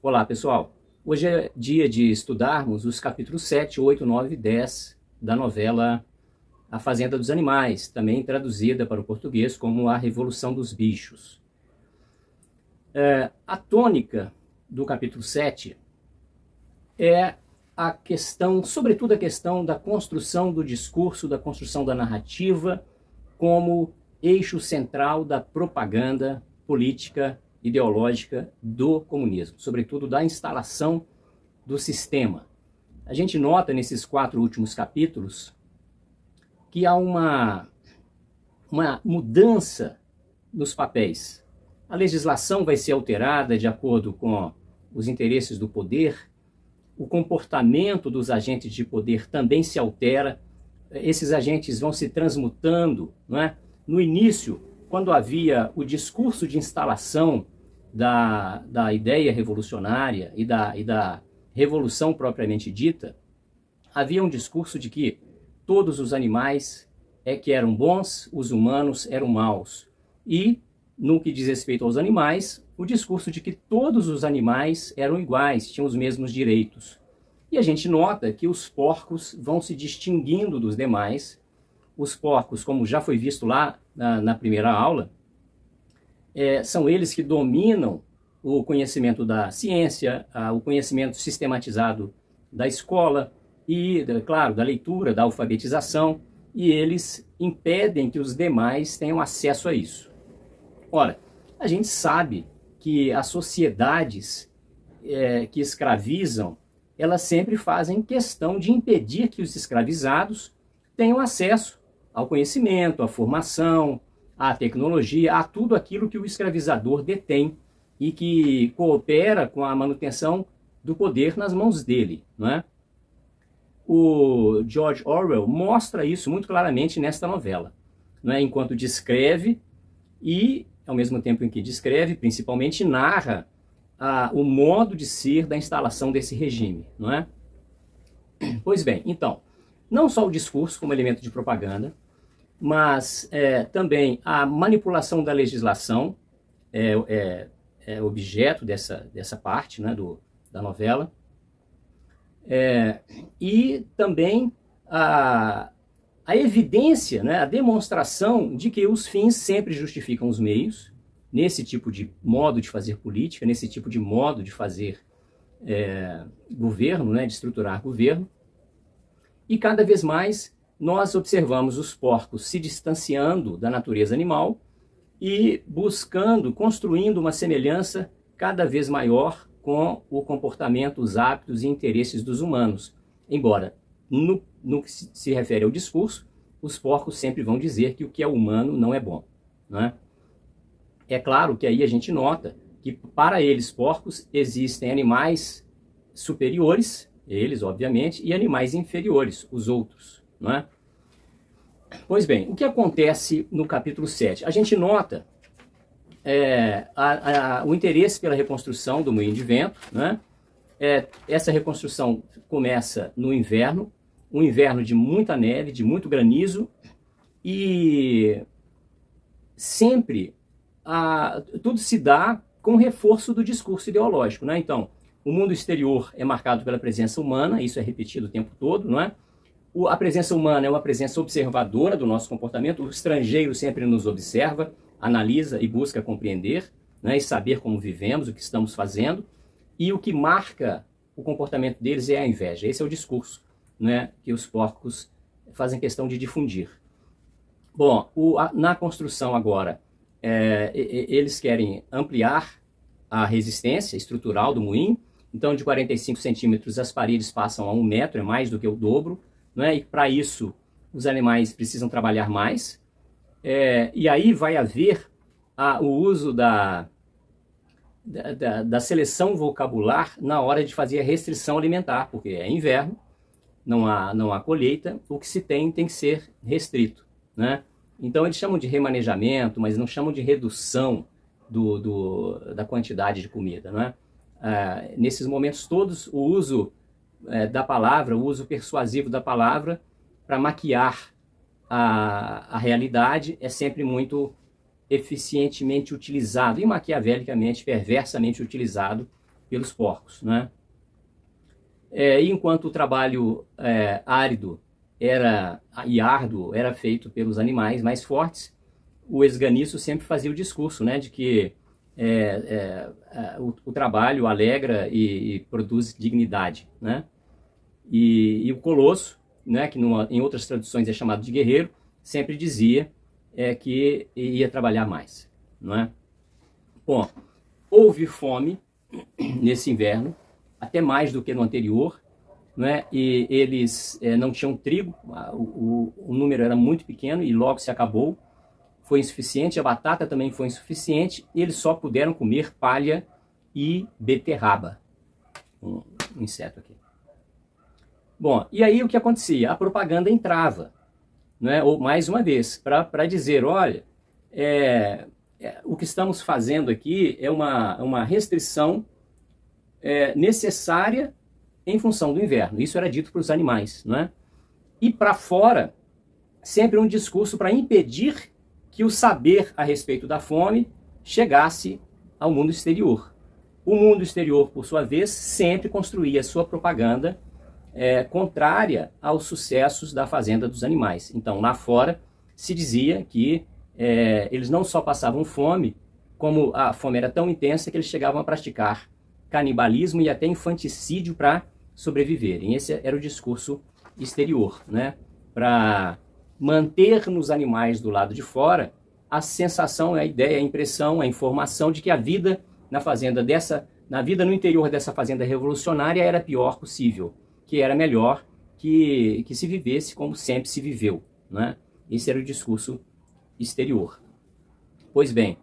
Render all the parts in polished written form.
Olá, pessoal. Hoje é dia de estudarmos os capítulos 7, 8, 9 e 10 da novela A Fazenda dos Animais, também traduzida para o português como A Revolução dos Bichos. A tônica do capítulo 7 é a questão, sobretudo a questão da construção do discurso, da construção da narrativa como eixo central da propaganda política ideológica do comunismo, sobretudo da instalação do sistema. A gente nota nesses 4 últimos capítulos que há uma mudança nos papéis. A legislação vai ser alterada de acordo com os interesses do poder, o comportamento dos agentes de poder também se altera, esses agentes vão se transmutando, não é? No início, quando havia o discurso de instalação da ideia revolucionária e da revolução propriamente dita, havia um discurso de que todos os animais que eram bons, os humanos eram maus. E, no que diz respeito aos animais, o discurso de que todos os animais eram iguais, tinham os mesmos direitos. E a gente nota que os porcos vão se distinguindo dos demais. Os porcos, como já foi visto lá na primeira aula, são eles que dominam o conhecimento da ciência, o conhecimento sistematizado da escola e, claro, da leitura, da alfabetização, e eles impedem que os demais tenham acesso a isso. Ora, a gente sabe que as sociedades que escravizam, elas sempre fazem questão de impedir que os escravizados tenham acesso ao conhecimento, à formação, à tecnologia, a tudo aquilo que o escravizador detém e que coopera com a manutenção do poder nas mãos dele, não é? O George Orwell mostra isso muito claramente nesta novela, não é? Enquanto descreve e, ao mesmo tempo em que descreve, principalmente narra o modo de ser da instalação desse regime, não é? Pois bem, então, não só o discurso como elemento de propaganda, mas também a manipulação da legislação é objeto dessa parte, né, da novela, e também a evidência, né, a demonstração de que os fins sempre justificam os meios, nesse tipo de modo de fazer política, nesse tipo de modo de fazer governo, né, de estruturar governo, e cada vez mais nós observamos os porcos se distanciando da natureza animal e buscando, construindo uma semelhança cada vez maior com o comportamento, os hábitos e interesses dos humanos. Embora, no que se refere ao discurso, os porcos sempre vão dizer que o que é humano não é bom, não é? É claro que aí a gente nota que para eles, porcos, existem animais superiores, eles, obviamente, e animais inferiores, os outros, não é? Pois bem, o que acontece no capítulo 7? A gente nota o interesse pela reconstrução do moinho de vento, né? Essa reconstrução começa no inverno, um inverno de muita neve, de muito granizo, e sempre tudo se dá com reforço do discurso ideológico, né? Então, o mundo exterior é marcado pela presença humana, isso é repetido o tempo todo, não é? A presença humana é uma presença observadora do nosso comportamento, o estrangeiro sempre nos observa, analisa e busca compreender, né, e saber como vivemos, o que estamos fazendo, e o que marca o comportamento deles é a inveja. Esse é o discurso, né, que os porcos fazem questão de difundir. Bom, na construção agora, eles querem ampliar a resistência estrutural do moinho, então de 45 centímetros as paredes passam a 1 metro, é mais do que o dobro, né? E para isso os animais precisam trabalhar mais, e aí vai haver o uso da seleção vocabular na hora de fazer a restrição alimentar, porque é inverno, não há colheita, o que se tem que ser restrito, né? Então eles chamam de remanejamento, mas não chamam de redução da quantidade de comida, não é? Nesses momentos todos, o uso da palavra, o uso persuasivo da palavra para maquiar a realidade é sempre muito eficientemente utilizado e maquiavelicamente, perversamente utilizado pelos porcos, né? E enquanto o trabalho árido e árduo era feito pelos animais mais fortes, o esganiço sempre fazia o discurso, né, de que o trabalho alegra e produz dignidade, né? E o colosso, né, que em outras traduções é chamado de guerreiro, sempre dizia que ia trabalhar mais, não é? Bom, houve fome nesse inverno, até mais do que no anterior, né? E eles não tinham trigo, o número era muito pequeno e logo se acabou, foi insuficiente, a batata também foi insuficiente, e eles só puderam comer palha e beterraba, um inseto aqui. Bom, e aí o que acontecia? A propaganda entrava, né? Ou mais uma vez, para dizer, olha, o que estamos fazendo aqui é uma restrição necessária em função do inverno. Isso era dito para os animais, né? E para fora, sempre um discurso para impedir que o saber a respeito da fome chegasse ao mundo exterior. O mundo exterior, por sua vez, sempre construía sua propaganda contrária aos sucessos da fazenda dos animais. Então, lá fora, se dizia que eles não só passavam fome, como a fome era tão intensa que eles chegavam a praticar canibalismo e até infanticídio para sobreviverem. Esse era o discurso exterior, né? Para manter nos animais do lado de fora a sensação, a ideia, a impressão, a informação de que a vida na vida no interior dessa fazenda revolucionária era a pior possível, que era melhor que se vivesse como sempre se viveu, né? Esse era o discurso exterior. Pois bem,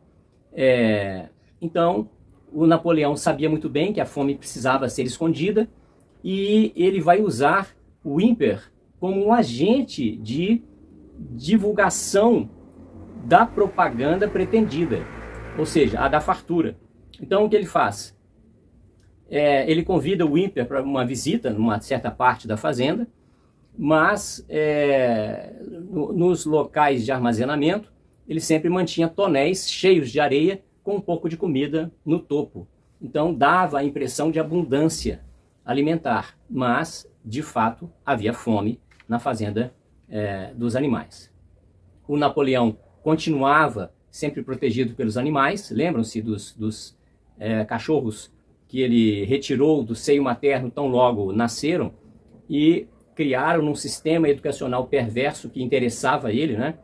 então o Napoleão sabia muito bem que a fome precisava ser escondida e ele vai usar o ímper como um agente de divulgação da propaganda pretendida, ou seja, a da fartura. Então o que ele faz? Ele convida o ímper para uma visita numa certa parte da fazenda, mas nos locais de armazenamento ele sempre mantinha tonéis cheios de areia com um pouco de comida no topo. Então dava a impressão de abundância alimentar, mas de fato havia fome na fazenda dos animais. O Napoleão continuava sempre protegido pelos animais. Lembram-se dos cachorros que ele retirou do seio materno tão logo nasceram e criaram um sistema educacional perverso que interessava ele, né?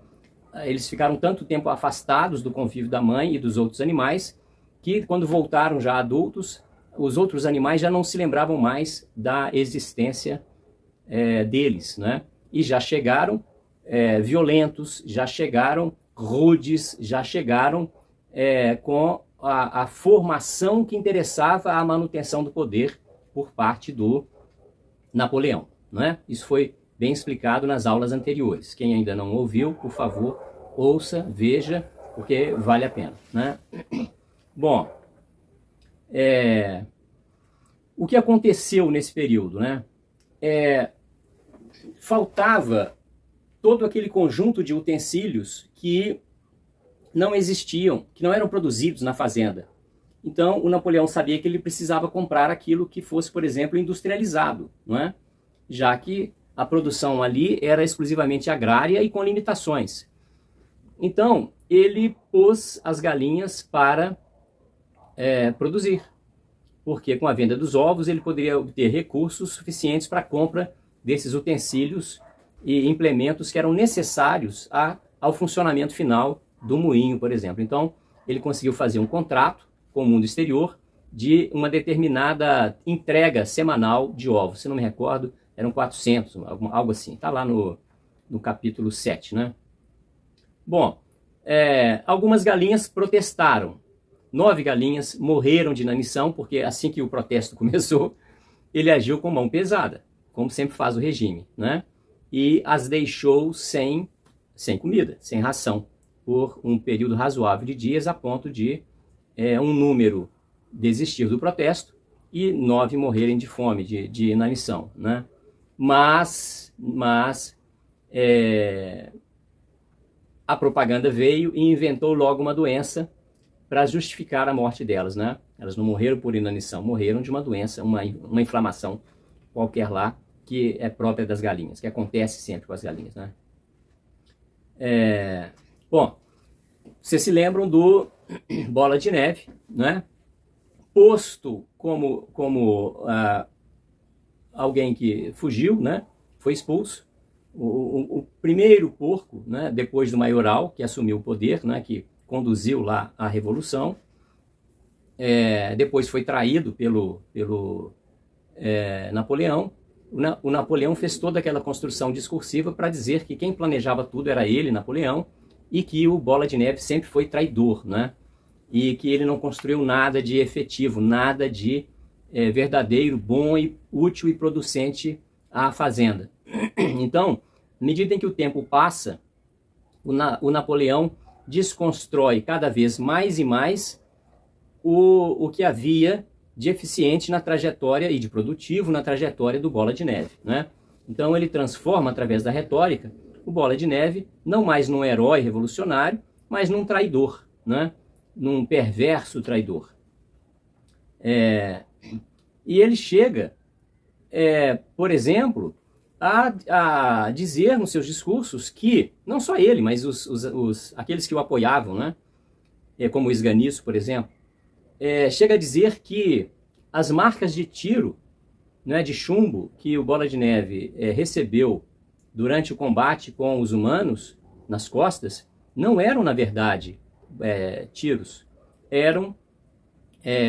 Eles ficaram tanto tempo afastados do convívio da mãe e dos outros animais que quando voltaram já adultos, os outros animais já não se lembravam mais da existência deles, né? E já chegaram violentos, já chegaram rudes, já chegaram com a formação que interessava à manutenção do poder por parte do Napoleão, né? Isso foi bem explicado nas aulas anteriores. Quem ainda não ouviu, por favor, ouça, veja, porque vale a pena, né? Bom, o que aconteceu nesse período, né? Faltava todo aquele conjunto de utensílios que não existiam, que não eram produzidos na fazenda. Então, o Napoleão sabia que ele precisava comprar aquilo que fosse, por exemplo, industrializado, não é? Já que a produção ali era exclusivamente agrária e com limitações. Então, ele pôs as galinhas para produzir, porque com a venda dos ovos ele poderia obter recursos suficientes para a compra desses utensílios e implementos que eram necessários ao funcionamento final do moinho, por exemplo. Então, ele conseguiu fazer um contrato com o mundo exterior de uma determinada entrega semanal de ovos. Se não me recordo, eram 400, algo assim. Está lá no capítulo 7, né? Bom, algumas galinhas protestaram. 9 galinhas morreram de inanição, porque assim que o protesto começou, ele agiu com mão pesada, como sempre faz o regime, né? E as deixou sem comida, sem ração, por um período razoável de dias, a ponto de um número desistir do protesto e 9 morrerem de fome, de inanição, né? Mas a propaganda veio e inventou logo uma doença para justificar a morte delas, né? Elas não morreram por inanição, morreram de uma doença, uma inflamação qualquer lá, que é própria das galinhas, que acontece sempre com as galinhas, né? Bom, vocês se lembram do Bola de Neve, né? Posto como alguém que fugiu, né? Foi expulso. O primeiro porco, né? Depois do maioral, que assumiu o poder, né? Que conduziu lá a revolução, depois foi traído pelo Napoleão. O Napoleão fez toda aquela construção discursiva para dizer que quem planejava tudo era ele, Napoleão, e que o Bola de Neve sempre foi traidor, né? E que ele não construiu nada de efetivo, nada de verdadeiro, bom e útil e producente à fazenda. Então, à medida em que o tempo passa, o Napoleão desconstrói cada vez mais e mais o que havia de eficiente na trajetória e de produtivo na trajetória do Bola de Neve, né? Então ele transforma, através da retórica, o Bola de Neve não mais num herói revolucionário, mas num traidor, né? Num perverso traidor. E ele chega, por exemplo, a dizer nos seus discursos que, não só ele, mas aqueles que o apoiavam, né? Como o Esganiço, por exemplo, chega a dizer que as marcas de tiro, né, de chumbo que o Bola de Neve recebeu durante o combate com os humanos nas costas, não eram, na verdade, tiros, eram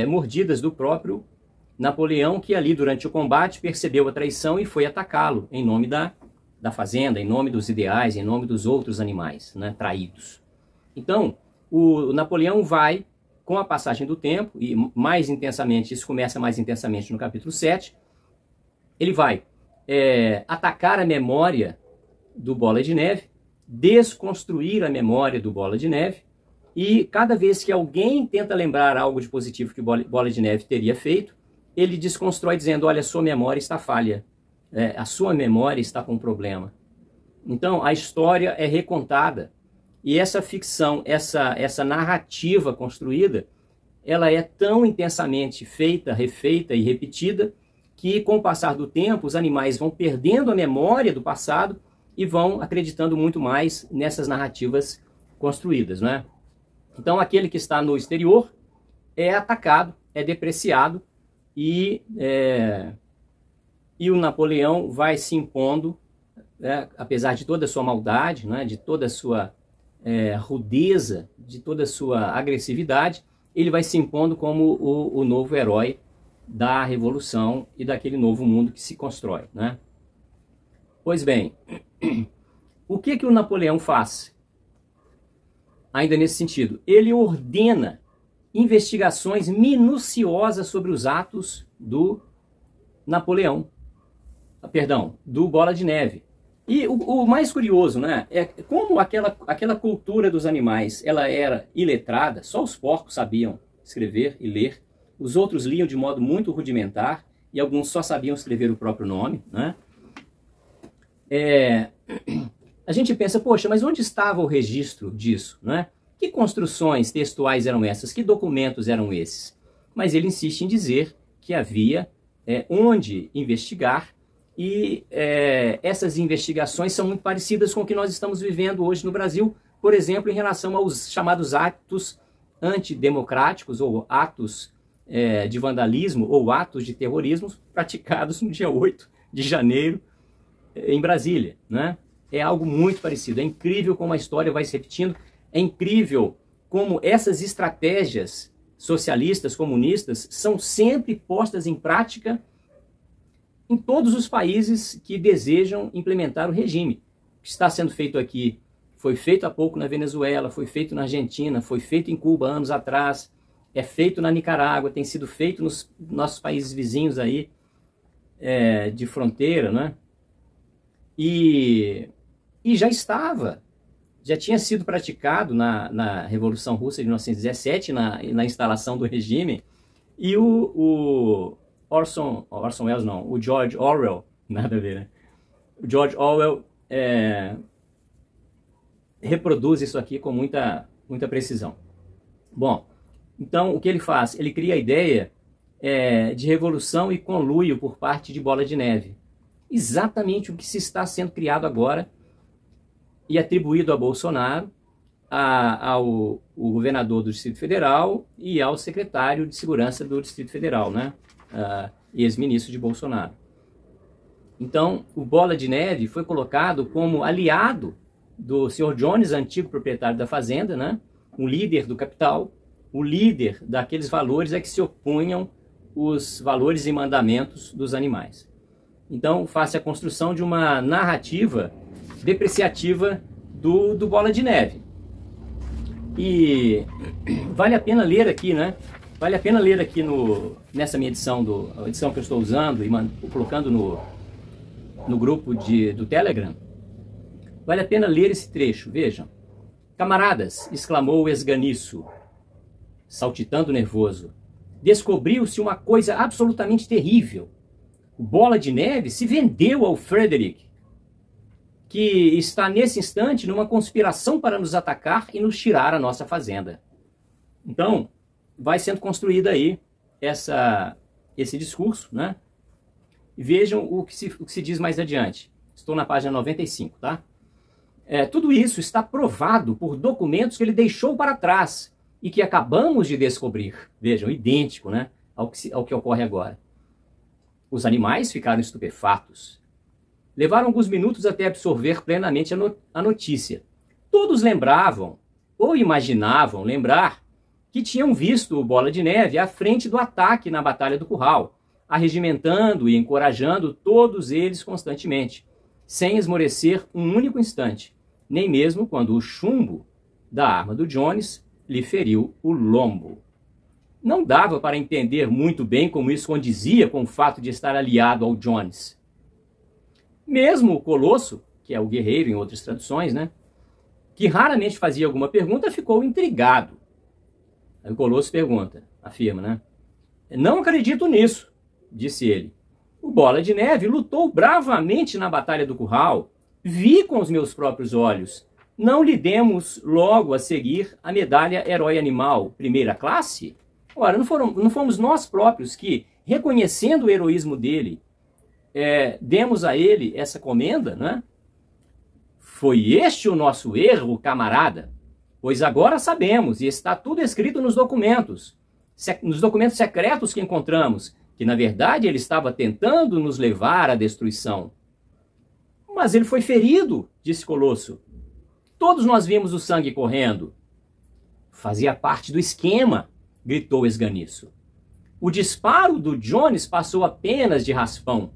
mordidas do próprio Napoleão, que ali durante o combate percebeu a traição e foi atacá-lo em nome da fazenda, em nome dos ideais, em nome dos outros animais, né, traídos. Então, o Napoleão vai, com a passagem do tempo, e mais intensamente, isso começa mais intensamente no capítulo 7, ele vai atacar a memória do Bola de Neve, desconstruir a memória do Bola de Neve, e cada vez que alguém tenta lembrar algo de positivo que o Bola de Neve teria feito, ele desconstrói dizendo, olha, a sua memória está falha, a sua memória está com problema. Então, a história é recontada, e essa ficção, essa narrativa construída, ela é tão intensamente feita, refeita e repetida, que com o passar do tempo, os animais vão perdendo a memória do passado e vão acreditando muito mais nessas narrativas construídas, né? Então, aquele que está no exterior é atacado, é depreciado, e o Napoleão vai se impondo, apesar de toda a sua maldade, né, de toda a sua rudeza, de toda a sua agressividade, ele vai se impondo como o novo herói da revolução e daquele novo mundo que se constrói, né? Pois bem, o que o Napoleão faz? Ainda nesse sentido, ele ordena investigações minuciosas sobre os atos do Napoleão, do Bola de Neve. E o mais curioso, né, é como aquela cultura dos animais, ela era iletrada, só os porcos sabiam escrever e ler, os outros liam de modo muito rudimentar, e alguns só sabiam escrever o próprio nome, né? A gente pensa, poxa, mas onde estava o registro disso, né? Que construções textuais eram essas? Que documentos eram esses? Mas ele insiste em dizer que havia onde investigar, e essas investigações são muito parecidas com o que nós estamos vivendo hoje no Brasil, por exemplo, em relação aos chamados atos antidemocráticos, ou atos de vandalismo, ou atos de terrorismo praticados no dia 8 de janeiro em Brasília, né? É algo muito parecido. É incrível como a história vai se repetindo. É incrível como essas estratégias socialistas, comunistas, são sempre postas em prática em todos os países que desejam implementar o regime. O que está sendo feito aqui foi feito há pouco na Venezuela, foi feito na Argentina, foi feito em Cuba anos atrás, é feito na Nicarágua, tem sido feito nos nossos países vizinhos aí, de fronteira, né? E já tinha sido praticado na Revolução Russa de 1917, na instalação do regime, e o Orson Welles não, o George Orwell, nada a ver, né? O George Orwell reproduz isso aqui com muita precisão. Bom, Então, o que ele faz? Ele cria a ideia de revolução e conluio por parte de Bola de Neve. Exatamente o que se está sendo criado agora e atribuído a Bolsonaro, ao governador do Distrito Federal e ao secretário de Segurança do Distrito Federal, né? Ex-ministro de Bolsonaro. Então, o Bola de Neve foi colocado como aliado do Sr. Jones, antigo proprietário da fazenda, né? Um líder do capital, o líder daqueles valores a que se opunham os valores e mandamentos dos animais. Então, faz a construção de uma narrativa depreciativa do Bola de Neve. E vale a pena ler aqui, né? Vale a pena ler aqui nessa minha edição, a edição que eu estou usando e colocando no grupo do Telegram. Vale a pena ler esse trecho, vejam. Camaradas, exclamou o esganiço, saltitando nervoso. Descobriu-se uma coisa absolutamente terrível. O Bola de Neve se vendeu ao Frederick, que está nesse instante numa conspiração para nos atacar e nos tirar a nossa fazenda. Então, vai sendo construído aí esse discurso, né? E vejam o que se diz mais adiante. Estou na página 95, tá? Tudo isso está provado por documentos que ele deixou para trás e que acabamos de descobrir. Vejam, idêntico, né, ao que ocorre agora. Os animais ficaram estupefatos. Levaram alguns minutos até absorver plenamente a notícia. Todos lembravam, ou imaginavam lembrar, que tinham visto o Bola de Neve à frente do ataque na Batalha do Curral, arregimentando e encorajando todos eles constantemente, sem esmorecer um único instante, nem mesmo quando o chumbo da arma do Jones lhe feriu o lombo. Não dava para entender muito bem como isso condizia com o fato de estar aliado ao Jones. Mesmo o Colosso, que é o guerreiro em outras traduções, né, que raramente fazia alguma pergunta, ficou intrigado. Aí o Colosso afirma, né? Não acredito nisso, disse ele. O Bola de Neve lutou bravamente na Batalha do Curral. Vi com os meus próprios olhos. Não lhe demos logo a seguir a medalha Herói Animal, primeira classe? Ora, não fomos nós próprios que, reconhecendo o heroísmo dele, demos a ele essa comenda, né? Foi este o nosso erro, camarada? Pois agora sabemos, e está tudo escrito nos documentos secretos que encontramos, que na verdade ele estava tentando nos levar à destruição. Mas ele foi ferido, disse Colosso. Todos nós vimos o sangue correndo. Fazia parte do esquema, gritou Esganiço. O disparo do Jones passou apenas de raspão.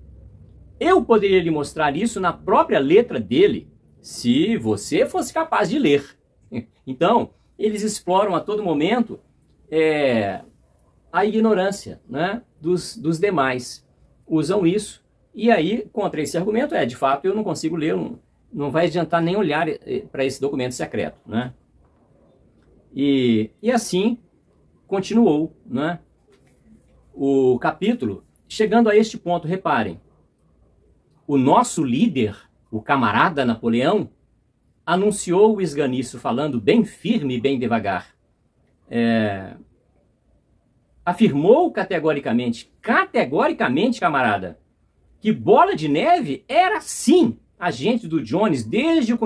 Eu poderia lhe mostrar isso na própria letra dele, se você fosse capaz de ler. Então, eles exploram a todo momento a ignorância, né, dos demais. Usam isso, e aí, contra esse argumento, de fato, eu não consigo ler, não vai adiantar nem olhar para esse documento secreto, né? E assim continuou, né, o capítulo, chegando a este ponto. Reparem, o nosso líder, o camarada Napoleão, anunciou o esganiço falando bem firme e bem devagar. Afirmou categoricamente, camarada, que Bola de Neve era sim agente do Jones desde o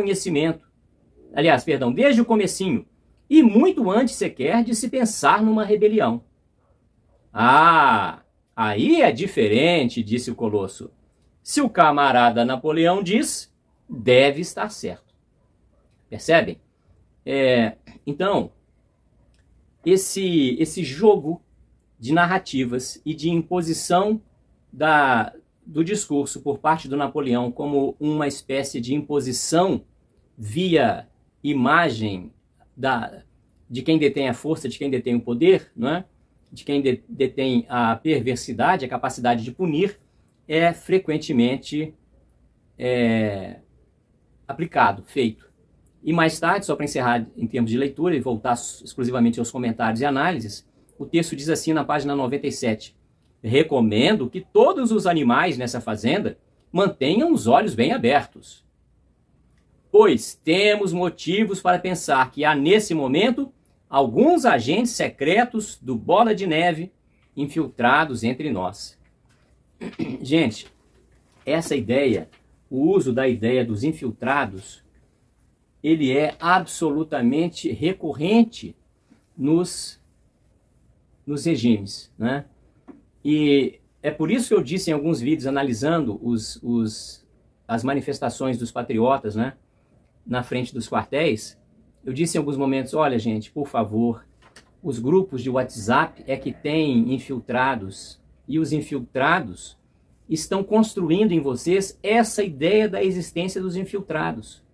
desde o comecinho, e muito antes sequer de se pensar numa rebelião. Ah, aí é diferente, disse o Colosso. Se o camarada Napoleão diz, deve estar certo. Percebem? Então, esse jogo de narrativas e de imposição do discurso por parte do Napoleão como uma espécie de imposição via imagem de quem detém a força, de quem detém o poder, não é? De quem detém a perversidade, a capacidade de punir, é frequentemente aplicado, feito. E mais tarde, só para encerrar em termos de leitura e voltar exclusivamente aos comentários e análises, o texto diz assim na página 97. Recomendo que todos os animais nessa fazenda mantenham os olhos bem abertos, pois temos motivos para pensar que há nesse momento alguns agentes secretos do Bola de Neve infiltrados entre nós. Gente, essa ideia, o uso da ideia dos infiltrados, ele é absolutamente recorrente nos regimes, né? E é por isso que eu disse em alguns vídeos, analisando as manifestações dos patriotas, né, na frente dos quartéis, eu disse em alguns momentos, olha gente, por favor, os grupos de WhatsApp é que têm infiltrados, e os infiltrados estão construindo em vocês essa ideia da existência dos infiltrados.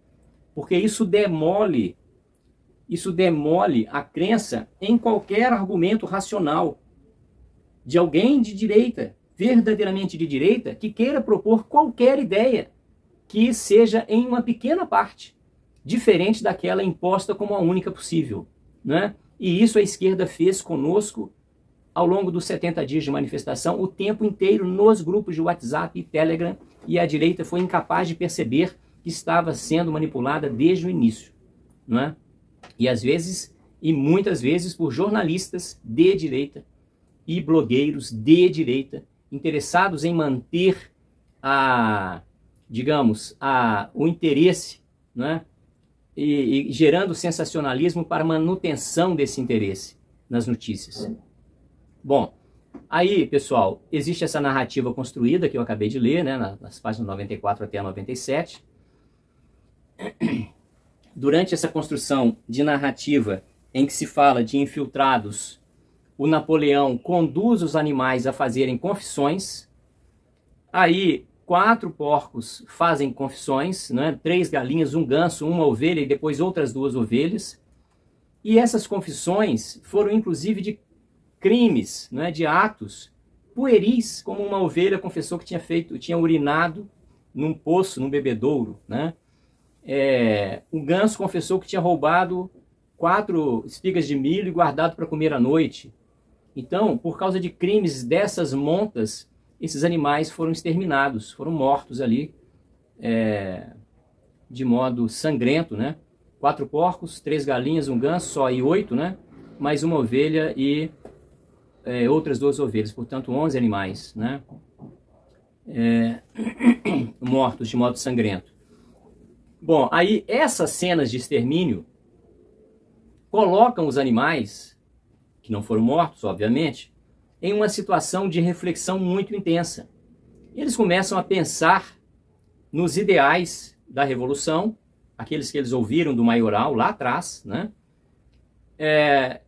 Porque isso demole a crença em qualquer argumento racional de alguém de direita, verdadeiramente de direita, que queira propor qualquer ideia que seja em uma pequena parte diferente daquela imposta como a única possível, né? E isso a esquerda fez conosco ao longo dos 70 dias de manifestação, o tempo inteiro nos grupos de WhatsApp e Telegram, e a direita foi incapaz de perceber que estava sendo manipulada desde o início, não é? E às vezes, e muitas vezes, por jornalistas de direita e blogueiros de direita, interessados em manter o interesse, não é? E gerando sensacionalismo para manutenção desse interesse nas notícias. Bom, aí, pessoal, existe essa narrativa construída que eu acabei de ler, né, nas páginas 94 até a 97. Durante essa construção de narrativa em que se fala de infiltrados, o Napoleão conduz os animais a fazerem confissões. Aí 4 porcos fazem confissões, né? 3 galinhas, 1 ganso, 1 ovelha e depois outras 2 ovelhas. E essas confissões foram inclusive de crimes, né? De atos pueris, como uma ovelha confessou que tinha urinado num poço, num bebedouro, né? O ganso confessou que tinha roubado 4 espigas de milho e guardado para comer à noite. Então, por causa de crimes dessas montas, esses animais foram exterminados, foram mortos ali de modo sangrento, né? 4 porcos, 3 galinhas, 1 ganso, só aí 8, né? Mais 1 ovelha e outras 2 ovelhas, portanto 11 animais, né? Mortos de modo sangrento. Bom, aí essas cenas de extermínio colocam os animais, que não foram mortos, obviamente, em uma situação de reflexão muito intensa. Eles começam a pensar nos ideais da Revolução, aqueles que eles ouviram do maioral lá atrás, né?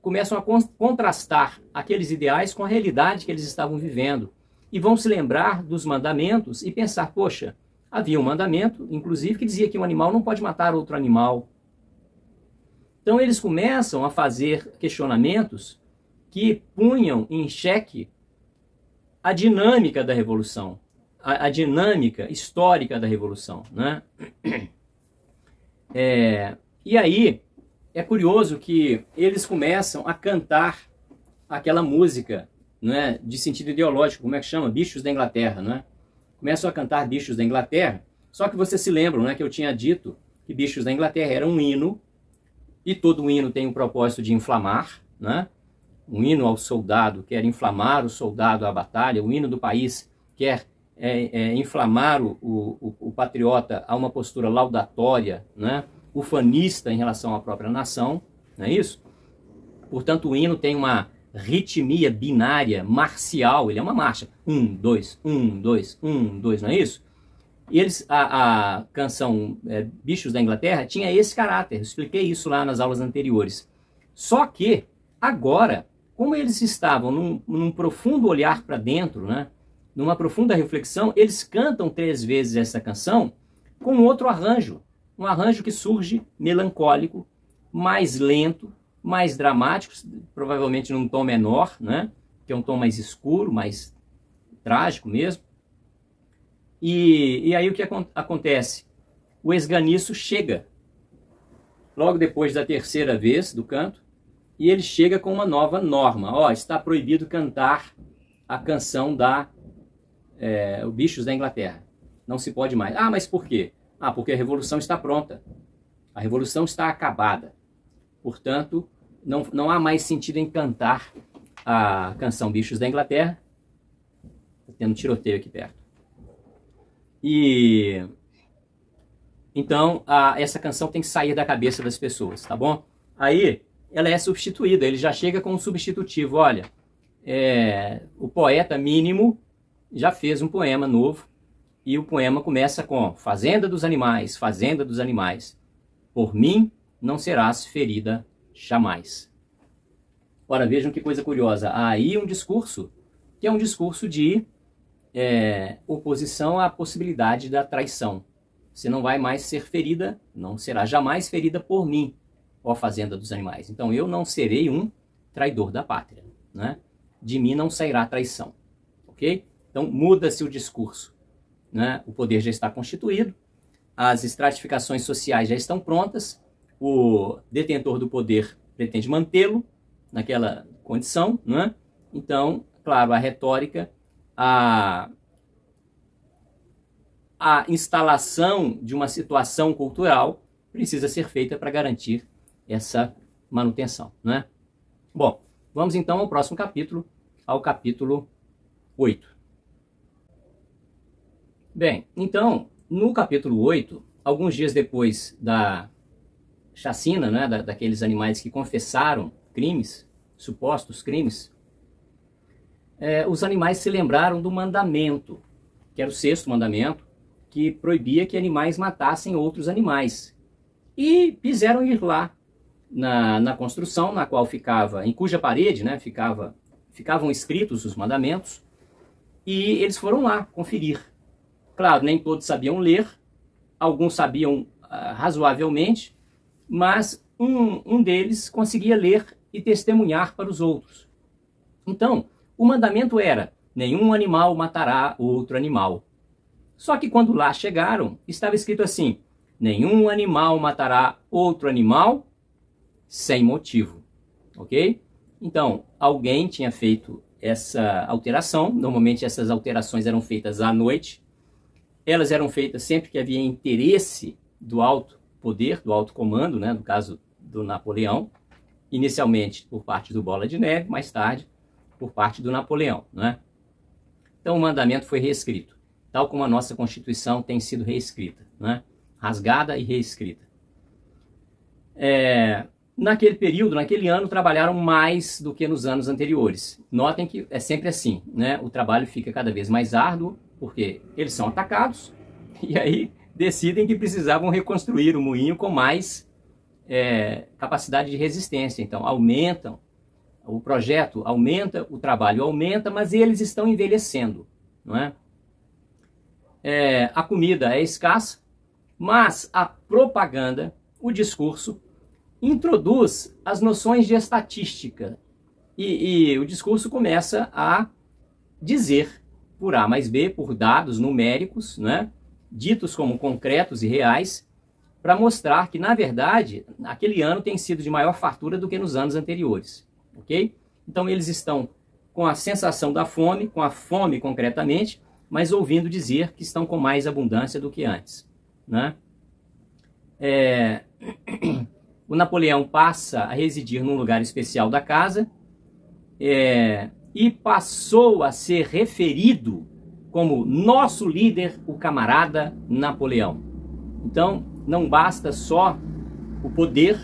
Começam a contrastar aqueles ideais com a realidade que eles estavam vivendo. E vão se lembrar dos mandamentos e pensar, poxa, havia um mandamento, inclusive, que dizia que um animal não pode matar outro animal. Então eles começam a fazer questionamentos que punham em xeque a dinâmica da Revolução, a dinâmica histórica da Revolução, né? E aí é curioso que eles começam a cantar aquela música, né, de sentido ideológico, como é que chama? Bichos da Inglaterra, né? Começam a cantar Bichos da Inglaterra, só que vocês se lembram, né, que eu tinha dito que Bichos da Inglaterra era um hino, e todo hino tem o propósito de inflamar, né? Um hino ao soldado quer inflamar o soldado à batalha, o hino do país quer inflamar o patriota a uma postura laudatória, né? Ufanista em relação à própria nação, não é isso? Portanto, o hino tem uma ritmia binária, marcial, ele é uma marcha. 1, 2, 1, 2, 1, 2, não é isso? E a canção Bichos da Inglaterra tinha esse caráter, eu expliquei isso lá nas aulas anteriores. Só que, agora, como eles estavam num profundo olhar para dentro, né, numa profunda reflexão, eles cantam 3 vezes essa canção com outro arranjo. Um arranjo que surge melancólico, mais lento, mais dramático, provavelmente num tom menor, né, que é um tom mais escuro, mais trágico mesmo. E aí o que acontece? O esganiço chega, logo depois da 3ª vez do canto, e ele chega com uma nova norma. Ó, está proibido cantar a canção o Bichos da Inglaterra. Não se pode mais. Ah, mas por quê? Porque a revolução está pronta. A revolução está acabada. Portanto, não há mais sentido em cantar a canção Bichos da Inglaterra. Está tendo tiroteio aqui perto. E então essa canção tem que sair da cabeça das pessoas, tá bom? Aí ela é substituída, ele já chega com um substitutivo. Olha, o poeta mínimo já fez um poema novo, e o poema começa com: Fazenda dos animais, fazenda dos animais, por mim não serás ferida jamais. Ora, vejam que coisa curiosa. Há aí um discurso, que é um discurso de oposição à possibilidade da traição. Você não vai mais ser ferida, não será jamais ferida por mim, ó fazenda dos animais. Então eu não serei um traidor da pátria, né? De mim não sairá traição, ok? Então muda-se o discurso, né? O poder já está constituído, as estratificações sociais já estão prontas, o detentor do poder pretende mantê-lo naquela condição, né? Então, claro, a retórica, a instalação de uma situação cultural precisa ser feita para garantir essa manutenção, né? Bom, vamos então ao próximo capítulo, ao capítulo 8. Bem, então, no capítulo 8, alguns dias depois da chacina, né, daqueles animais que confessaram crimes, supostos crimes, os animais se lembraram do mandamento, que era o 6º mandamento, que proibia que animais matassem outros animais. E quiseram ir lá na construção, na qual ficava, em cuja parede, né, ficavam escritos os mandamentos, e eles foram lá conferir. Claro, nem todos sabiam ler, alguns sabiam razoavelmente, mas um deles conseguia ler e testemunhar para os outros. Então, o mandamento era: nenhum animal matará outro animal. Só que quando lá chegaram, estava escrito assim: nenhum animal matará outro animal sem motivo, ok? Então, alguém tinha feito essa alteração. Normalmente essas alterações eram feitas à noite. Elas eram feitas sempre que havia interesse do alto poder, do alto comando, né? No caso do Napoleão, inicialmente por parte do Bola de Neve, mais tarde por parte do Napoleão, né? Então o mandamento foi reescrito, tal como a nossa Constituição tem sido reescrita, né? Rasgada e reescrita. Naquele período, naquele ano, trabalharam mais do que nos anos anteriores. Notem que é sempre assim, né? O trabalho fica cada vez mais árduo, porque eles são atacados, e aí decidem que precisavam reconstruir o moinho com mais capacidade de resistência. Então aumentam, o projeto aumenta, o trabalho aumenta, mas eles estão envelhecendo, não é? A comida é escassa, mas a propaganda, o discurso, introduz as noções de estatística, e o discurso começa a dizer, por A mais B, por dados numéricos, né, ditos como concretos e reais, para mostrar que, na verdade, aquele ano tem sido de maior fartura do que nos anos anteriores, ok? Então eles estão com a sensação da fome, com a fome concretamente, mas ouvindo dizer que estão com mais abundância do que antes, né? O Napoleão passa a residir num lugar especial da casa, e passou a ser referido como nosso líder, o camarada Napoleão. Então, não basta só o poder,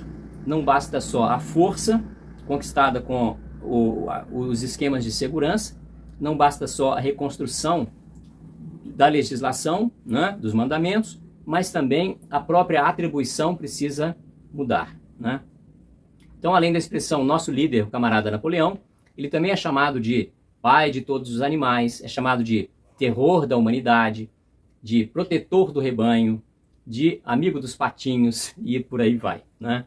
não basta só a força conquistada com os esquemas de segurança, não basta só a reconstrução da legislação, né, dos mandamentos, mas também a própria atribuição precisa mudar, né? Então, além da expressão nosso líder, o camarada Napoleão, ele também é chamado de pai de todos os animais, é chamado de terror da humanidade, de protetor do rebanho, de amigo dos patinhos, e por aí vai, né?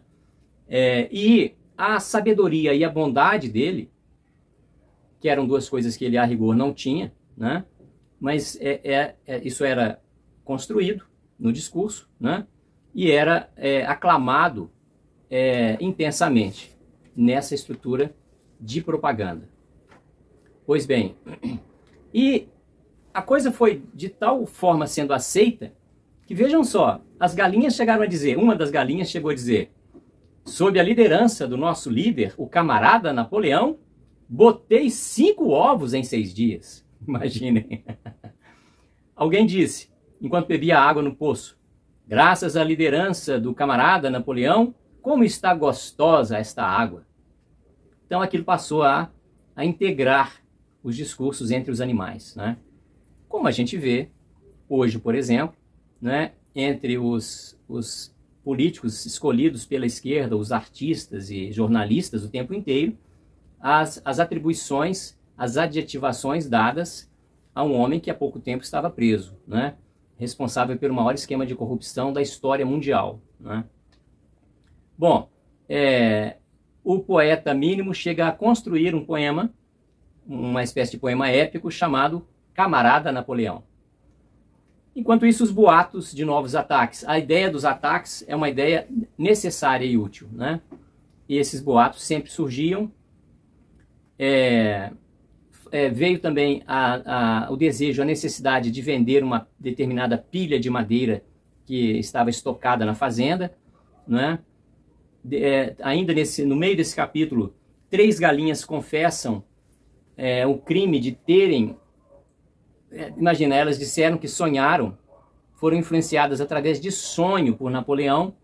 E a sabedoria e a bondade dele, que eram duas coisas que ele a rigor não tinha, né? Mas isso era construído no discurso, né? E era aclamado intensamente nessa estrutura de propaganda. Pois bem, e a coisa foi de tal forma sendo aceita que, vejam só, as galinhas chegaram a dizer, uma das galinhas chegou a dizer: sob a liderança do nosso líder, o camarada Napoleão, botei 5 ovos em 6 dias. Imaginem. Alguém disse, enquanto bebia água no poço, graças à liderança do camarada Napoleão, como está gostosa esta água. Então aquilo passou a integrar os discursos entre os animais, né? Como a gente vê hoje, por exemplo, né, entre os políticos escolhidos pela esquerda, os artistas e jornalistas o tempo inteiro, as atribuições, as adjetivações dadas a um homem que há pouco tempo estava preso, né, responsável pelo maior esquema de corrupção da história mundial, né? Bom, o poeta Mínimo chega a construir um poema, uma espécie de poema épico chamado Camarada Napoleão. Enquanto isso, os boatos de novos ataques. A ideia dos ataques é uma ideia necessária e útil, né? E esses boatos sempre surgiam. Veio também o desejo, a necessidade de vender uma determinada pilha de madeira que estava estocada na fazenda, né? Ainda no meio desse capítulo, 3 galinhas confessam o crime de terem... Imagina, elas disseram que sonharam, foram influenciadas através de sonho por Napoleão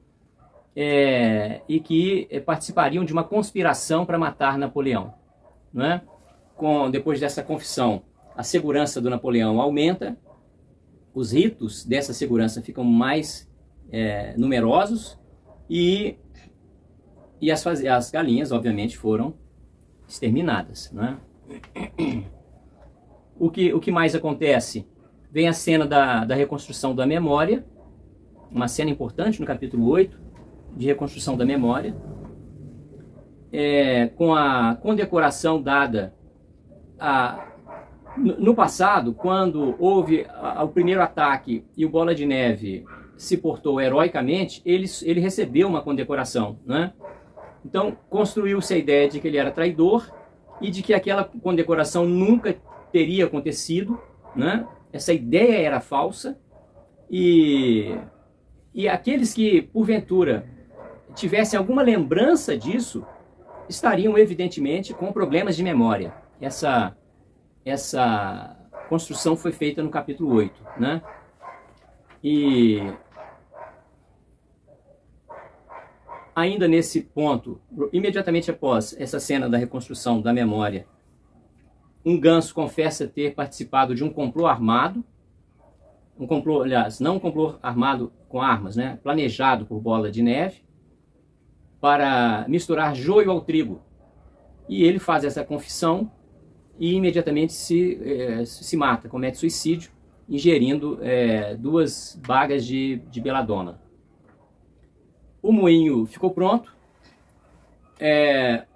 e que participariam de uma conspiração para matar Napoleão, não é? Depois dessa confissão, a segurança do Napoleão aumenta, os ritos dessa segurança ficam mais numerosos e as galinhas, obviamente, foram exterminadas, não é? O que mais acontece? Vem a cena da reconstrução da memória, uma cena importante no capítulo 8, de reconstrução da memória, com a condecoração dada no passado, quando houve o primeiro ataque e o Bola de Neve se portou heroicamente, ele recebeu uma condecoração, né? Então, construiu-se a ideia de que ele era traidor e de que aquela condecoração nunca teria acontecido, né? Essa ideia era falsa e aqueles que, porventura, tivessem alguma lembrança disso, estariam, evidentemente, com problemas de memória. Essa construção foi feita no capítulo 8, né? E ainda nesse ponto, imediatamente após essa cena da reconstrução da memória, um ganso confessa ter participado de um complô armado, um complô, aliás, não um complô armado com armas, né, planejado por Bola de Neve, para misturar joio ao trigo. E ele faz essa confissão e imediatamente se mata, comete suicídio, ingerindo 2 bagas de beladona. O moinho ficou pronto,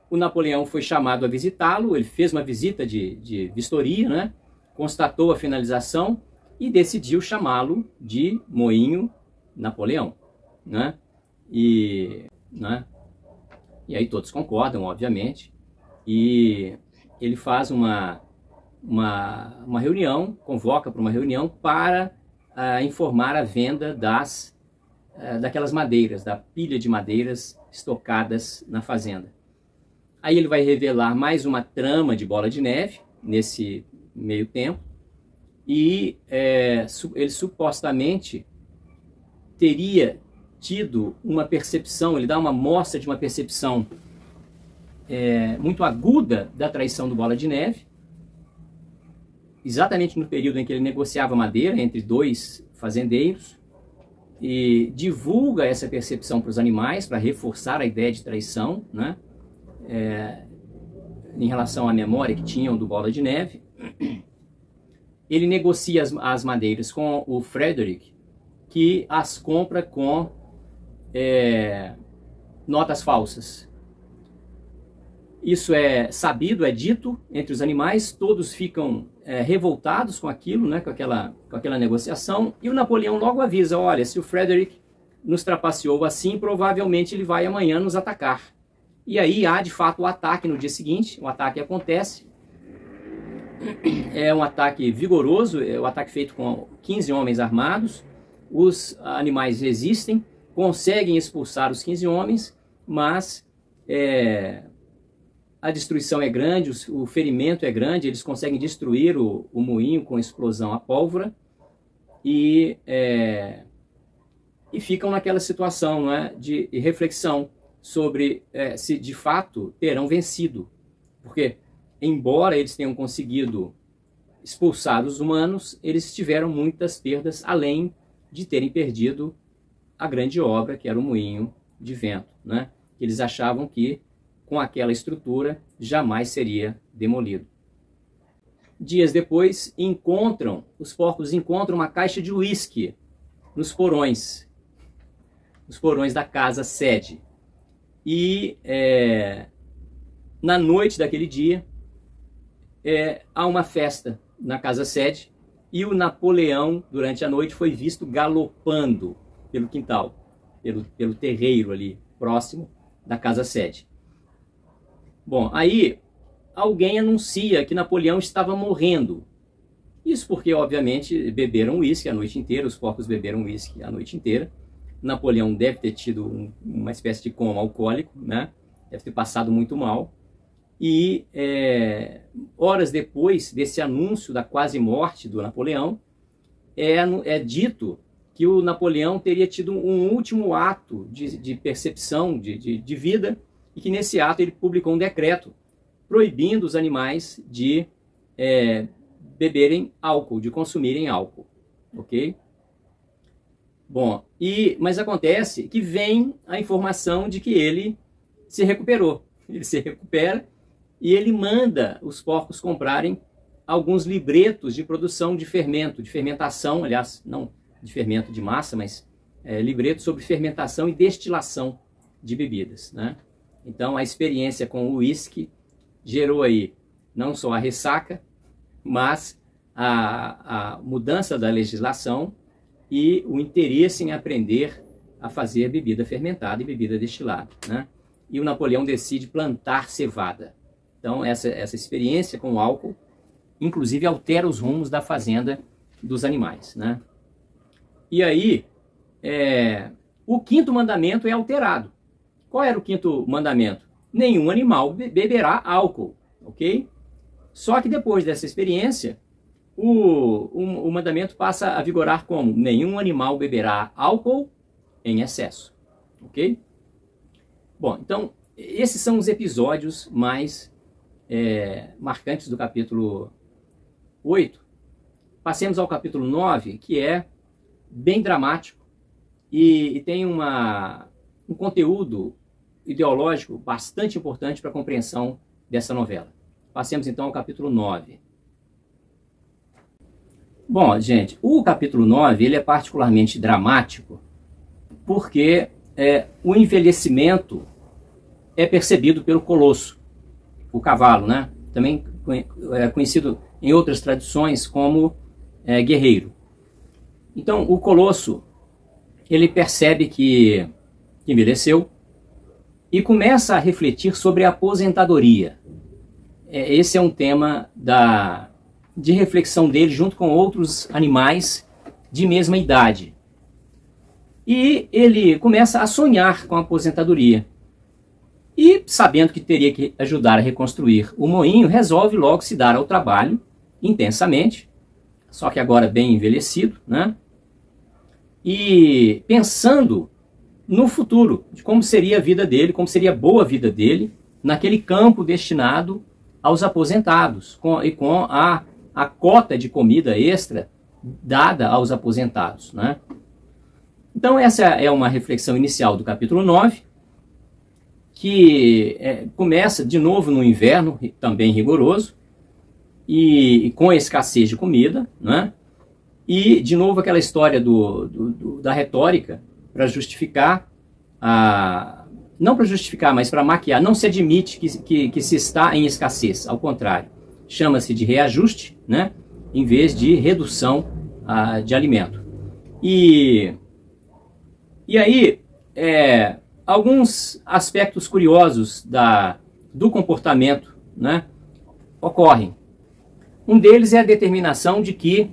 o Napoleão foi chamado a visitá-lo, ele fez uma visita de vistoria, né? Constatou a finalização e decidiu chamá-lo de Moinho Napoleão, né? E aí todos concordam, obviamente, e ele faz uma reunião, convoca para uma reunião para informar a venda daquelas madeiras, da pilha de madeiras estocadas na fazenda. Aí ele vai revelar mais uma trama de Bola de Neve, nesse meio tempo, e ele supostamente teria tido uma percepção, ele dá uma mostra de uma percepção muito aguda da traição do Bola de Neve, exatamente no período em que ele negociava madeira entre 2 fazendeiros, e divulga essa percepção para os animais, para reforçar a ideia de traição, né? Em relação à memória que tinham do Bola de Neve. Ele negocia as madeiras com o Frederick, que as compra com notas falsas. Isso é sabido, é dito entre os animais, todos ficam revoltados com aquilo, né, com aquela negociação, e o Napoleão logo avisa, olha, se o Frederick nos trapaceou assim, provavelmente ele vai amanhã nos atacar. E aí há de fato o ataque no dia seguinte, o ataque acontece, é um ataque vigoroso, é um ataque feito com 15 homens armados, os animais resistem, conseguem expulsar os 15 homens, mas a destruição é grande, o ferimento é grande, eles conseguem destruir o moinho com explosão a pólvora e ficam naquela situação, não é, de reflexão sobre se de fato terão vencido. Porque, embora eles tenham conseguido expulsar os humanos, eles tiveram muitas perdas, além de terem perdido a grande obra, que era o moinho de vento, né? Eles achavam que, com aquela estrutura, jamais seria demolido. Dias depois, os porcos encontram uma caixa de uísque nos porões da casa sede. E na noite daquele dia, há uma festa na casa sede e o Napoleão, durante a noite, foi visto galopando pelo quintal, pelo terreiro ali próximo da casa sede. Bom, aí alguém anuncia que Napoleão estava morrendo. Isso porque, obviamente, beberam uísque a noite inteira, os porcos beberam uísque a noite inteira. Napoleão deve ter tido uma espécie de coma alcoólico, né? Deve ter passado muito mal. E horas depois desse anúncio da quase morte do Napoleão, é dito que o Napoleão teria tido um último ato de percepção de vida, e que nesse ato ele publicou um decreto proibindo os animais de beberem álcool, de consumirem álcool, ok? Bom, mas acontece que vem a informação de que ele se recuperou. Ele se recupera e ele manda os porcos comprarem alguns libretos de produção de fermento, de fermentação, aliás, não de fermento de massa, mas libretos sobre fermentação e destilação de bebidas, né? Então, a experiência com o uísque gerou aí não só a ressaca, mas a mudança da legislação e o interesse em aprender a fazer bebida fermentada e bebida destilada, né? E o Napoleão decide plantar cevada. Então, essa experiência com o álcool, inclusive, altera os rumos da fazenda dos animais, né? E aí, o quinto mandamento é alterado. Qual era o quinto mandamento? Nenhum animal beberá álcool, ok? Só que depois dessa experiência, o mandamento passa a vigorar como: nenhum animal beberá álcool em excesso, ok? Bom, então, esses são os episódios mais marcantes do capítulo 8. Passemos ao capítulo 9, que é bem dramático e tem um conteúdo ideológico bastante importante para a compreensão dessa novela. Passemos então ao capítulo 9. Bom, gente, o capítulo 9 ele é particularmente dramático porque o envelhecimento é percebido pelo Colosso, o cavalo, né? Também conhecido em outras tradições como guerreiro. Então, o Colosso, ele percebe que envelheceu e começa a refletir sobre a aposentadoria. Esse é um tema de reflexão dele junto com outros animais de mesma idade. E ele começa a sonhar com a aposentadoria. E, sabendo que teria que ajudar a reconstruir o moinho, resolve logo se dar ao trabalho intensamente, só que agora bem envelhecido, né? E pensando no futuro, de como seria a vida dele, como seria a boa vida dele, naquele campo destinado aos aposentados, com a cota de comida extra dada aos aposentados, né? Então essa é uma reflexão inicial do capítulo 9, que começa de novo no inverno, também rigoroso, e com a escassez de comida, né? E de novo aquela história da retórica para justificar, não para justificar, mas para maquiar. Não se admite que se está em escassez, ao contrário, chama-se de reajuste, né? Em vez de redução de alimento. E aí, alguns aspectos curiosos do comportamento, né, ocorrem. Um deles é a determinação de que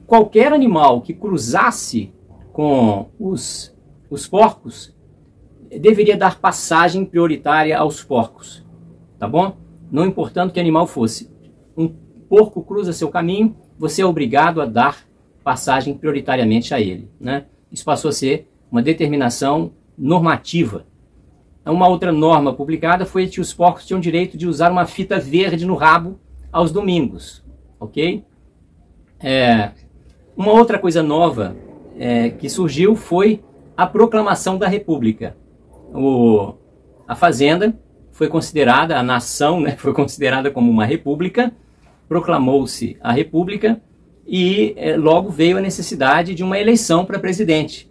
qualquer animal que cruzasse com os porcos deveria dar passagem prioritária aos porcos, tá bom? Não importando que animal fosse. Um porco cruza seu caminho, você é obrigado a dar passagem prioritariamente a ele, né? Isso passou a ser uma determinação normativa. Uma outra norma publicada foi que os porcos tinham direito de usar uma fita verde no rabo aos domingos, ok? Uma outra coisa nova que surgiu foi a proclamação da República. A fazenda foi considerada, a nação, né, foi considerada como uma república, proclamou-se a república e logo veio a necessidade de uma eleição para presidente.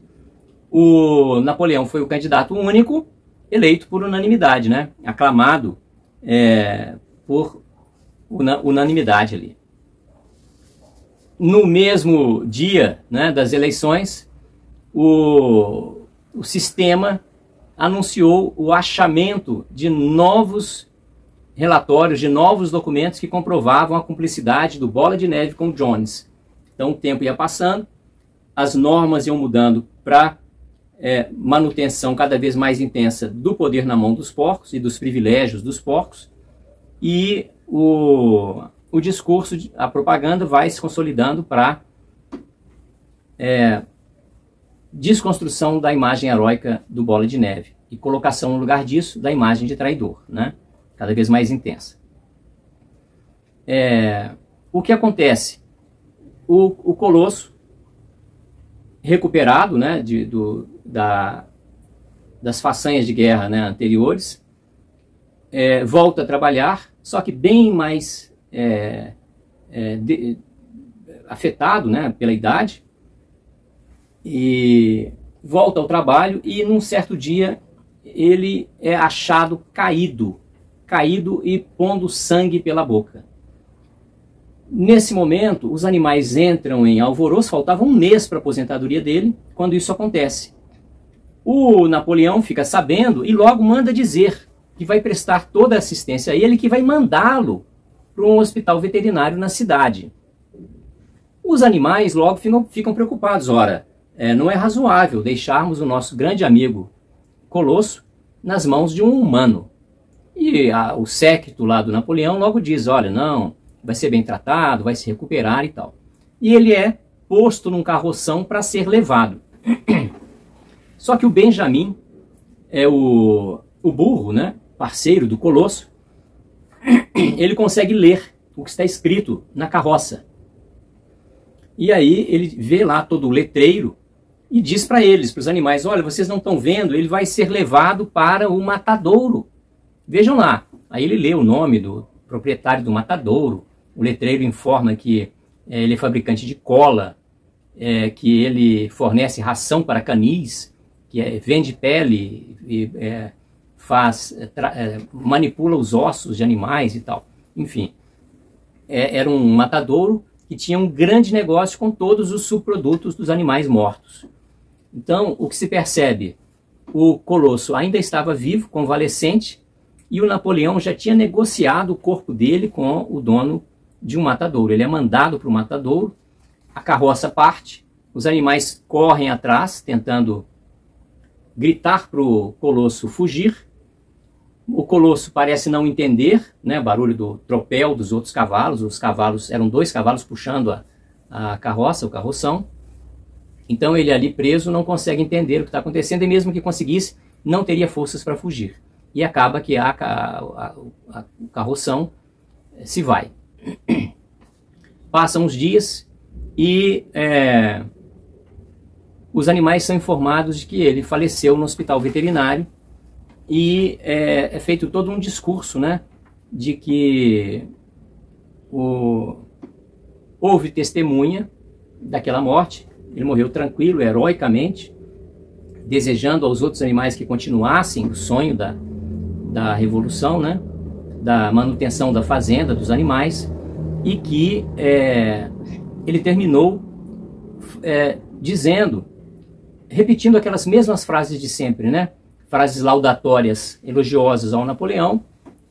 O Napoleão foi o candidato único, eleito por unanimidade, né, aclamado por unanimidade ali. No mesmo dia, né, das eleições, o sistema anunciou o achamento de novos relatórios, de novos documentos que comprovavam a cumplicidade do Bola de Neve com o Jones. Então o tempo ia passando, as normas iam mudando para manutenção cada vez mais intensa do poder na mão dos porcos e dos privilégios dos porcos, e o discurso, a propaganda vai se consolidando para desconstrução da imagem heróica do Bola de Neve e colocação no lugar disso da imagem de traidor, né? Cada vez mais intensa. O que acontece? O Colosso, recuperado, né, das façanhas de guerra, né, anteriores, volta a trabalhar, só que bem mais afetado, né, pela idade, e volta ao trabalho, e num certo dia ele é achado caído e pondo sangue pela boca. Nesse momento, os animais entram em alvoroço, faltava um mês para a aposentadoria dele, quando isso acontece. O Napoleão fica sabendo e logo manda dizer que vai prestar toda a assistência a ele, que vai mandá-lo para um hospital veterinário na cidade. Os animais logo ficam preocupados. Ora, não é razoável deixarmos o nosso grande amigo Colosso nas mãos de um humano. E o séquito lá do Napoleão logo diz, olha, não, vai ser bem tratado, vai se recuperar e tal. E ele é posto num carroção para ser levado. Só que o Benjamin, o burro, né, parceiro do Colosso, ele consegue ler o que está escrito na carroça. E aí ele vê lá todo o letreiro e diz para eles, para os animais, olha, vocês não estão vendo, ele vai ser levado para o matadouro. Vejam lá. Aí ele lê o nome do proprietário do matadouro, o letreiro informa que ele é fabricante de cola, que ele fornece ração para canis, que vende pele e manipula os ossos de animais e tal. Enfim, era um matadouro que tinha um grande negócio com todos os subprodutos dos animais mortos. Então, o que se percebe? O Colosso ainda estava vivo, convalescente, e o Napoleão já tinha negociado o corpo dele com o dono de um matadouro. Ele é mandado para o matadouro, a carroça parte, os animais correm atrás, tentando gritar para o Colosso fugir. O Colosso parece não entender, né, barulho do tropel dos outros cavalos. Os cavalos, eram 2 cavalos puxando a carroça, o carroção. Então ele ali preso não consegue entender o que está acontecendo, e mesmo que conseguisse, não teria forças para fugir. E acaba que o carroção se vai. Passam uns dias e os animais são informados de que ele faleceu no hospital veterinário, e é feito todo um discurso, né, de que houve testemunha daquela morte. Ele morreu tranquilo, heroicamente, desejando aos outros animais que continuassem o sonho da revolução, né, da manutenção da fazenda, dos animais, e que ele terminou repetindo aquelas mesmas frases de sempre, né, frases laudatórias, elogiosas ao Napoleão,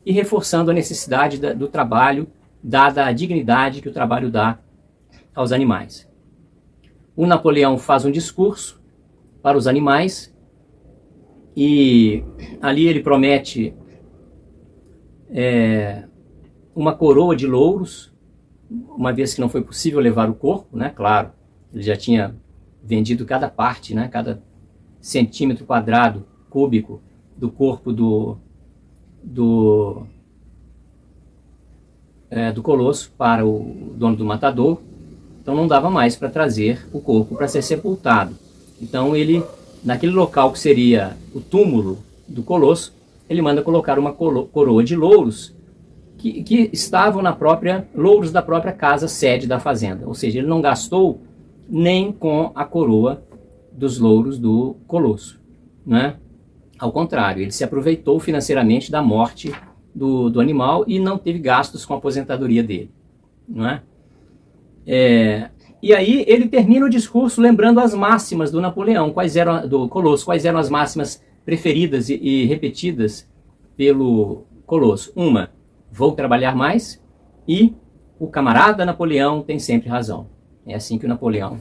e reforçando a necessidade do trabalho, dada a dignidade que o trabalho dá aos animais. O Napoleão faz um discurso para os animais E ali ele promete uma coroa de louros, uma vez que não foi possível levar o corpo, né? Claro, ele já tinha vendido cada parte, né? Cada centímetro quadrado, cúbico do corpo do Colosso para o dono do matador. Então não dava mais para trazer o corpo para ser sepultado. Então ele, naquele local que seria o túmulo do Colosso, ele manda colocar uma coroa de louros que estavam louros da própria casa sede da fazenda. Ou seja, ele não gastou nem com a coroa dos louros do Colosso, né? Ao contrário, ele se aproveitou financeiramente da morte do animal e não teve gastos com a aposentadoria dele, não é? E aí ele termina o discurso lembrando as máximas do Napoleão, do Colosso, quais eram as máximas preferidas e repetidas pelo Colosso. Uma, vou trabalhar mais, e o camarada Napoleão tem sempre razão. É assim que o Napoleão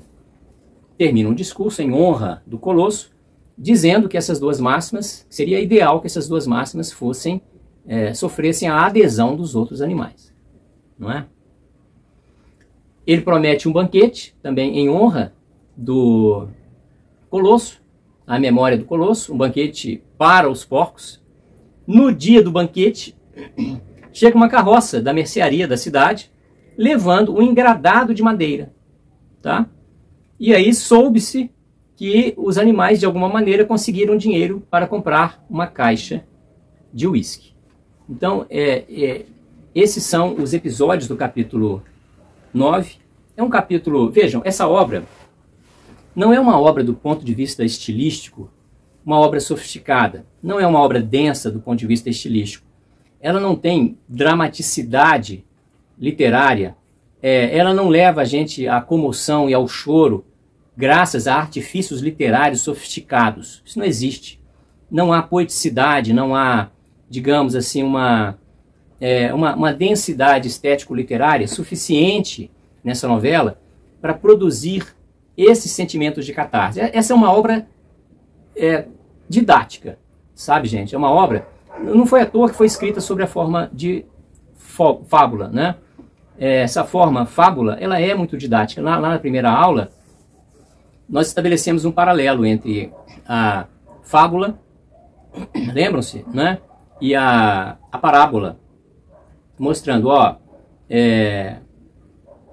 termina um discurso em honra do Colosso, dizendo que essas duas máximas, seria ideal que essas duas máximas sofressem a adesão dos outros animais, não é? Ele promete um banquete, também em honra do Colosso, a memória do Colosso, um banquete para os porcos. No dia do banquete, chega uma carroça da mercearia da cidade, levando um engradado de madeira, tá? E aí soube-se que os animais, de alguma maneira, conseguiram dinheiro para comprar uma caixa de uísque. Então, esses são os episódios do capítulo 9. É um capítulo... Vejam, essa obra não é uma obra do ponto de vista estilístico, uma obra sofisticada. Não é uma obra densa do ponto de vista estilístico. Ela não tem dramaticidade literária. Ela não leva a gente à comoção e ao choro graças a artifícios literários sofisticados. Isso não existe. Não há poeticidade, não há, digamos assim, uma densidade estético-literária suficiente nessa novela para produzir esses sentimentos de catarse. Essa é uma obra didática, sabe, gente? É uma obra... Não foi à toa que foi escrita sobre a forma de fábula, né? Essa forma fábula, ela é muito didática. Lá na primeira aula, nós estabelecemos um paralelo entre a fábula, lembram-se, né? E a parábola, mostrando,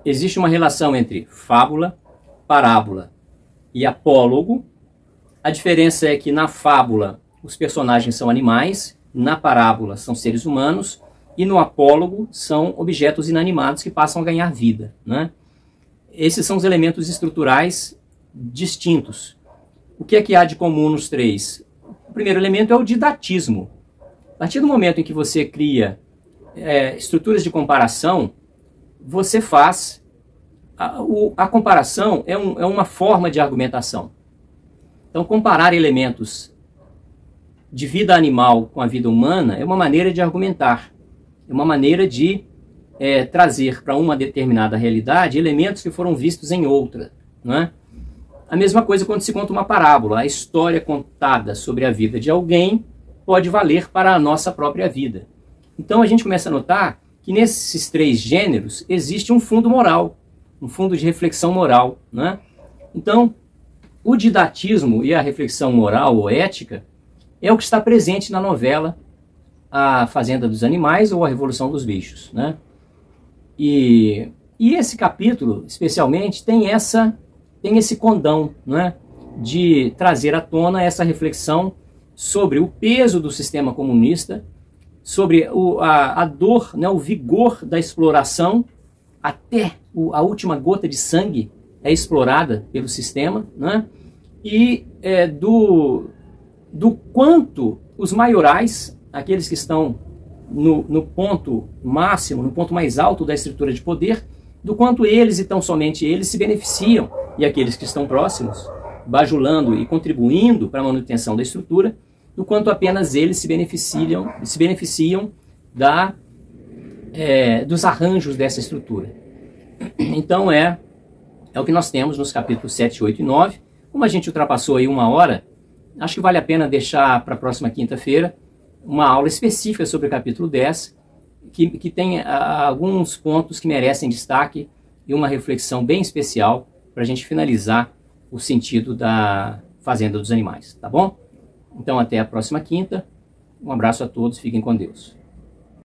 existe uma relação entre fábula, parábola e apólogo. A diferença é que na fábula os personagens são animais, na parábola são seres humanos e no apólogo são objetos inanimados que passam a ganhar vida, né? Esses são os elementos estruturais distintos. O que é que há de comum nos três? O primeiro elemento é o didatismo. A partir do momento em que você cria estruturas de comparação, você faz... A comparação é uma forma de argumentação. Então, comparar elementos de vida animal com a vida humana é uma maneira de argumentar. É uma maneira de trazer para uma determinada realidade elementos que foram vistos em outra, não é? A mesma coisa quando se conta uma parábola. A história contada sobre a vida de alguém pode valer para a nossa própria vida. Então a gente começa a notar que nesses três gêneros existe um fundo moral, um fundo de reflexão moral, né? Então, o didatismo e a reflexão moral ou ética é o que está presente na novela A Fazenda dos Animais ou A Revolução dos Bichos, né? E esse capítulo, especialmente, tem esse condão, né, de trazer à tona essa reflexão sobre o peso do sistema comunista, sobre a dor, né, o vigor da exploração, até a última gota de sangue é explorada pelo sistema, né, e do quanto os maiorais, aqueles que estão no ponto máximo, no ponto mais alto da estrutura de poder, do quanto eles e tão somente eles se beneficiam, e aqueles que estão próximos, bajulando e contribuindo para a manutenção da estrutura, do quanto apenas eles se beneficiam dos arranjos dessa estrutura. Então é o que nós temos nos capítulos 7, 8 e 9. Como a gente ultrapassou aí 1 hora, acho que vale a pena deixar para a próxima quinta-feira uma aula específica sobre o capítulo 10, que tem alguns pontos que merecem destaque e uma reflexão bem especial para a gente finalizar o sentido da Fazenda dos Animais, tá bom? Então até a próxima quinta, um abraço a todos, fiquem com Deus.